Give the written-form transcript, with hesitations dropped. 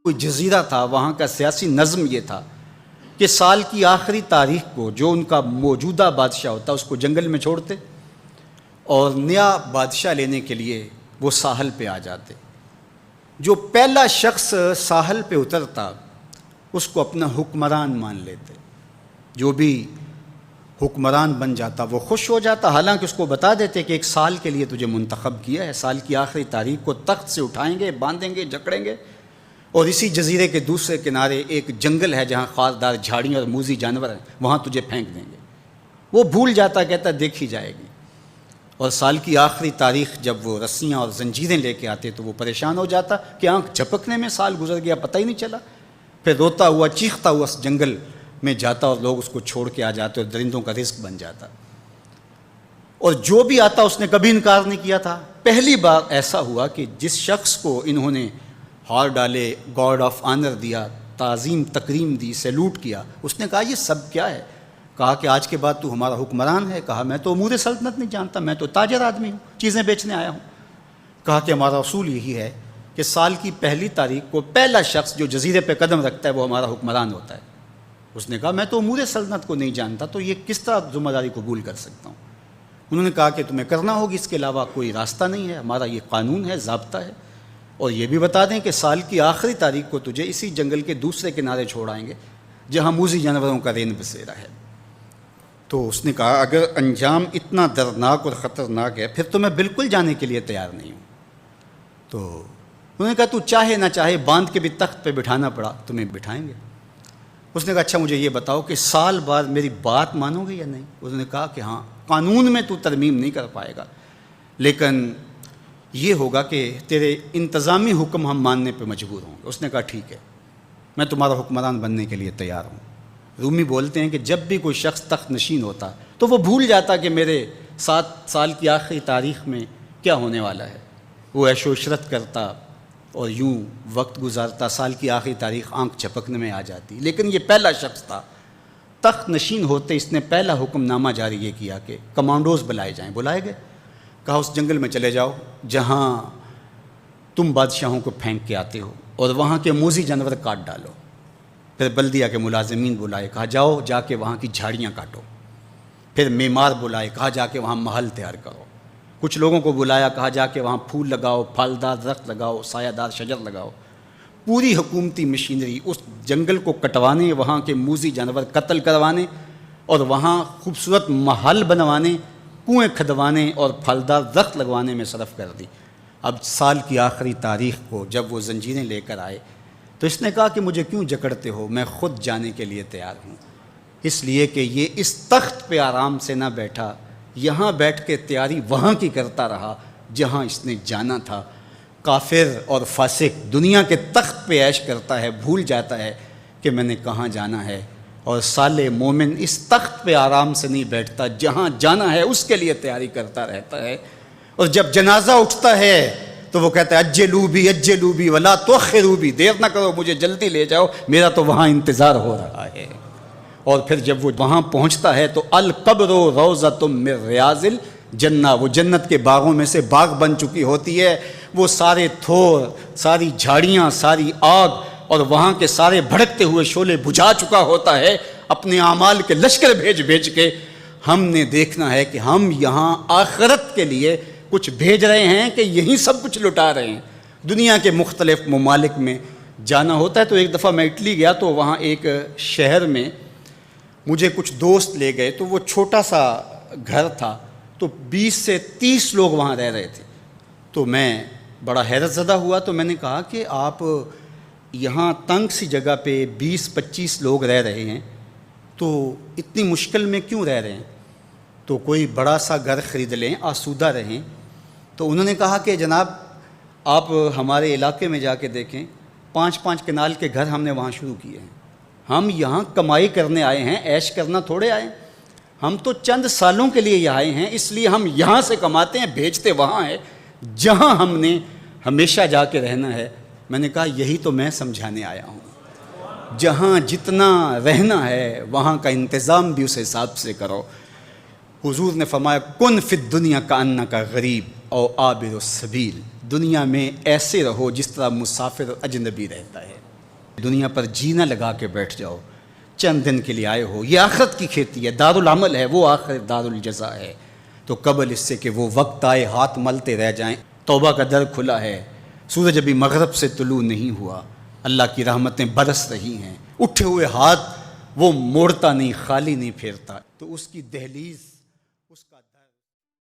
کوئی جزیرہ تھا، وہاں کا سیاسی نظم یہ تھا کہ سال کی آخری تاریخ کو جو ان کا موجودہ بادشاہ ہوتا اس کو جنگل میں چھوڑتے اور نیا بادشاہ لینے کے لیے وہ ساحل پہ آ جاتے۔ جو پہلا شخص ساحل پہ اترتا اس کو اپنا حکمران مان لیتے، جو بھی حکمران بن جاتا وہ خوش ہو جاتا، حالانکہ اس کو بتا دیتے کہ ایک سال کے لیے تجھے منتخب کیا ہے، سال کی آخری تاریخ کو تخت سے اٹھائیں گے، باندھیں گے، جکڑیں گے، اور اسی جزیرے کے دوسرے کنارے ایک جنگل ہے جہاں خاردار جھاڑیاں اور موذی جانور ہیں، وہاں تجھے پھینک دیں گے۔ وہ بھول جاتا، کہتا دیکھی جائے گی، اور سال کی آخری تاریخ جب وہ رسیاں اور زنجیریں لے کے آتے تو وہ پریشان ہو جاتا کہ آنکھ جھپکنے میں سال گزر گیا، پتہ ہی نہیں چلا۔ پھر روتا ہوا چیختا ہوا اس جنگل میں جاتا اور لوگ اس کو چھوڑ کے آ جاتے اور درندوں کا رزق بن جاتا، اور جو بھی آتا اس نے کبھی انکار نہیں کیا تھا۔ پہلی بار ایسا ہوا کہ جس شخص کو انہوں نے ہار ڈالے، گارڈ آف آنر دیا، تعظیم تکریم دی، سیلوٹ کیا، اس نے کہا یہ سب کیا ہے؟ کہا کہ آج کے بعد تو ہمارا حکمران ہے۔ کہا میں تو امور سلطنت نہیں جانتا، میں تو تاجر آدمی ہوں، چیزیں بیچنے آیا ہوں۔ کہا کہ ہمارا اصول یہی ہے کہ سال کی پہلی تاریخ کو پہلا شخص جو جزیرے پہ قدم رکھتا ہے وہ ہمارا حکمران ہوتا ہے۔ اس نے کہا میں تو امور سلطنت کو نہیں جانتا، تو یہ کس طرح ذمہ داری قبول کر سکتا ہوں؟ انہوں نے کہا کہ تمہیں کرنا ہوگی، اس کے علاوہ کوئی راستہ نہیں ہے، ہمارا یہ قانون ہے، ضابطہ ہے، اور یہ بھی بتا دیں کہ سال کی آخری تاریخ کو تجھے اسی جنگل کے دوسرے کنارے چھوڑائیں گے جہاں موذی جانوروں کا رین بسیرا ہے۔ تو اس نے کہا اگر انجام اتنا دردناک اور خطرناک ہے پھر تو میں بالکل جانے کے لیے تیار نہیں ہوں۔ تو انہوں نے کہا تو چاہے نہ چاہے باندھ کے بھی تخت پہ بٹھانا پڑا تمہیں بٹھائیں گے۔ اس نے کہا اچھا مجھے یہ بتاؤ کہ سال بعد میری بات مانو گے یا نہیں؟ انہوں نے کہا کہ ہاں، قانون میں تو ترمیم نہیں کر پائے گا، لیکن یہ ہوگا کہ تیرے انتظامی حکم ہم ماننے پہ مجبور ہوں گے۔ اس نے کہا ٹھیک ہے، میں تمہارا حکمران بننے کے لیے تیار ہوں۔ رومی بولتے ہیں کہ جب بھی کوئی شخص تخت نشین ہوتا تو وہ بھول جاتا کہ میرے 7 سال کی آخری تاریخ میں کیا ہونے والا ہے۔ وہ عیش و عشرت کرتا اور یوں وقت گزارتا، سال کی آخری تاریخ آنکھ جھپکنے میں آ جاتی۔ لیکن یہ پہلا شخص تھا، تخت نشین ہوتے اس نے پہلا حکم نامہ جاری یہ کیا کہ کمانڈوز بلائے جائیں۔ بلائے گئے، کہا اس جنگل میں چلے جاؤ جہاں تم بادشاہوں کو پھینک کے آتے ہو، اور وہاں کے موذی جانور کاٹ ڈالو۔ پھر بلدیہ کے ملازمین بلائے، کہا جاؤ جا کے وہاں کی جھاڑیاں کاٹو۔ پھر معمار بلائے، کہا جا کے وہاں محل تیار کرو۔ کچھ لوگوں کو بلایا، کہا جا کے وہاں پھول لگاؤ، پھلدار درخت لگاؤ، سایہ دار شجر لگاؤ۔ پوری حکومتی مشینری اس جنگل کو کٹوانے، وہاں کے موذی جانور قتل کروانے، اور وہاں خوبصورت محل بنوانے، کنویں کھدوانے اور پھلدار درخت لگوانے میں صرف کر دی۔ اب سال کی آخری تاریخ کو جب وہ زنجیریں لے کر آئے تو اس نے کہا کہ مجھے کیوں جکڑتے ہو، میں خود جانے کے لیے تیار ہوں، اس لیے کہ یہ اس تخت پہ آرام سے نہ بیٹھا، یہاں بیٹھ کے تیاری وہاں کی کرتا رہا جہاں اس نے جانا تھا۔ کافر اور فاسق دنیا کے تخت پہ عیش کرتا ہے، بھول جاتا ہے کہ میں نے کہاں جانا ہے، اور صالح مومن اس تخت پہ آرام سے نہیں بیٹھتا، جہاں جانا ہے اس کے لیے تیاری کرتا رہتا ہے۔ اور جب جنازہ اٹھتا ہے تو وہ کہتا ہے اجلوا بی ولا تؤخروا بی، دیر نہ کرو، مجھے جلدی لے جاؤ، میرا تو وہاں انتظار ہو رہا ہے۔ اور پھر جب وہ وہاں پہنچتا ہے تو القبر روضۃ من ریاض الجنہ، وہ جنت کے باغوں میں سے باغ بن چکی ہوتی ہے۔ وہ سارے تھور، ساری جھاڑیاں، ساری آگ اور وہاں کے سارے بھڑکتے ہوئے شعلے بجھا چکا ہوتا ہے، اپنے اعمال کے لشکر بھیج کے۔ ہم نے دیکھنا ہے کہ ہم یہاں آخرت کے لیے کچھ بھیج رہے ہیں کہ یہیں سب کچھ لٹا رہے ہیں۔ دنیا کے مختلف ممالک میں جانا ہوتا ہے۔ تو ایک دفعہ میں اٹلی گیا تو وہاں ایک شہر میں مجھے کچھ دوست لے گئے، تو وہ چھوٹا سا گھر تھا، تو 20 سے 30 لوگ وہاں رہ رہے تھے۔ تو میں بڑا حیرت زدہ ہوا، تو میں نے کہا کہ آپ یہاں تنگ سی جگہ پہ 20-25 لوگ رہ رہے ہیں، تو اتنی مشکل میں کیوں رہ رہے ہیں؟ تو کوئی بڑا سا گھر خرید لیں، آسودہ رہیں۔ تو انہوں نے کہا کہ جناب آپ ہمارے علاقے میں جا کے دیکھیں، 5-5 کنال کے گھر ہم نے وہاں شروع کیے ہیں۔ ہم یہاں کمائی کرنے آئے ہیں، عیش کرنا تھوڑے آئے ہیں، ہم تو چند سالوں کے لیے یہاں آئے ہیں، اس لیے ہم یہاں سے کماتے ہیں، بھیجتے وہاں ہے جہاں ہم نے ہمیشہ جا کے رہنا ہے۔ میں نے کہا یہی تو میں سمجھانے آیا ہوں، جہاں جتنا رہنا ہے وہاں کا انتظام بھی اس حساب سے کرو۔ حضور نے فرمایا کن فی الدنیا کانک غریب او عابر السبیل، دنیا میں ایسے رہو جس طرح مسافر اجنبی رہتا ہے۔ دنیا پر جینا لگا کے بیٹھ جاؤ، چند دن کے لیے آئے ہو، یہ آخرت کی کھیتی ہے، دارالعمل ہے، وہ آخر دارالجزا ہے، تو قبل اس سے کہ وہ وقت آئے ہاتھ ملتے رہ جائیں، توبہ کا در کھلا ہے، سورج ابھی مغرب سے طلوع نہیں ہوا، اللہ کی رحمتیں برس رہی ہیں، اٹھے ہوئے ہاتھ وہ موڑتا نہیں، خالی نہیں پھیرتا، تو اس کی دہلیز